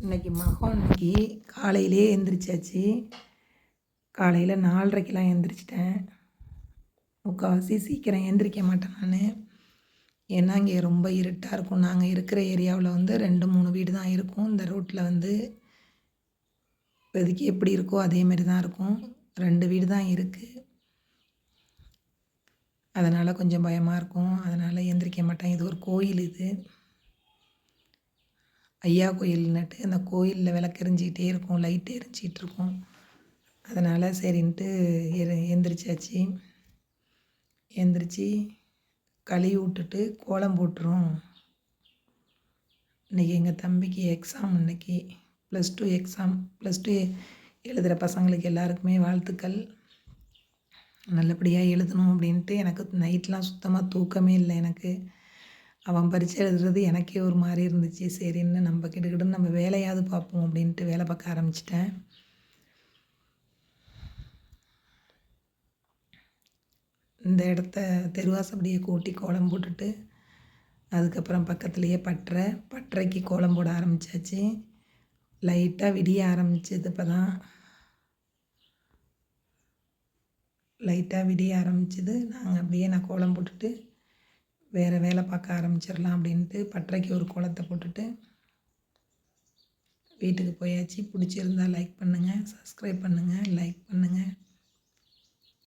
இன்றைக்கி இன்னைக்கு காலையிலே எழுந்திரிச்சாச்சு. காலையில் 4:30க்கெலாம் எழுந்திரிச்சிட்டேன். முக்கால்வாசி சீக்கிரம் எழுந்திரிக்க மாட்டேன் நான். ஏன்னா இங்கே ரொம்ப இருட்டாக இருக்கும். நாங்கள் இருக்கிற ஏரியாவில் வந்து 2, 3 வீடு தான் இருக்கும். இந்த ரோட்டில் வந்து இப்போதைக்கு எப்படி இருக்கோ அதேமாரி தான் இருக்கும். 2 வீடு தான் இருக்குது. அதனால் கொஞ்சம் பயமாக இருக்கும். அதனால் எழுந்திரிக்க மாட்டேன். இது ஒரு கோயில் இது. ஐயா கோயில்னுட்டு அந்த கோயிலில் விளக்கு எரிஞ்சிக்கிட்டே இருக்கும், லைட் எரிஞ்சிக்கிட்டு இருக்கும். அதனால் சரின்ட்டு எந்திரிச்சாச்சு. எந்திரிச்சு கழுவி விட்டுட்டு கோலம் போட்டுரும். இன்றைக்கி எங்கள் தம்பிக்கு எக்ஸாம். இன்றைக்கி +2 எக்ஸாம். +2 எழுதுகிற பசங்களுக்கு எல்லாருக்குமே வாழ்த்துக்கள். நல்லபடியாக எழுதணும் அப்படின்ட்டு. எனக்கு நைட்லாம் சுத்தமாக தூக்கமே இல்லை எனக்கு. அவன் பரீட்சை எழுதுறது எனக்கே ஒரு மாதிரி இருந்துச்சு. சரின்னு நம்ம கிடுக்கிடுன்னு நம்ம வேலையாவது பார்ப்போம் அப்படின்ட்டு வேலை பார்க்க ஆரம்பிச்சிட்டேன். இந்த இடத்த தெருவாசப்படியை கூட்டி கோலம் போட்டுட்டு அதுக்கப்புறம் பக்கத்துலேயே பட்டறைக்கு கோலம் போட ஆரம்பித்தாச்சு. லைட்டாக விடிய ஆரம்பிச்சது. இப்போ தான் லைட்டாக விடிய ஆரம்பிச்சது. நான் கோலம் போட்டுட்டு வேறு வேலை பார்க்க ஆரம்பிச்சிடலாம் அப்படின்ட்டு பட்டறைக்கு ஒரு கோலத்தை போட்டுட்டு வீட்டுக்கு போயாச்சு. பிடிச்சிருந்தால் லைக் பண்ணுங்கள், சப்ஸ்கிரைப் பண்ணுங்கள், லைக் பண்ணுங்கள்.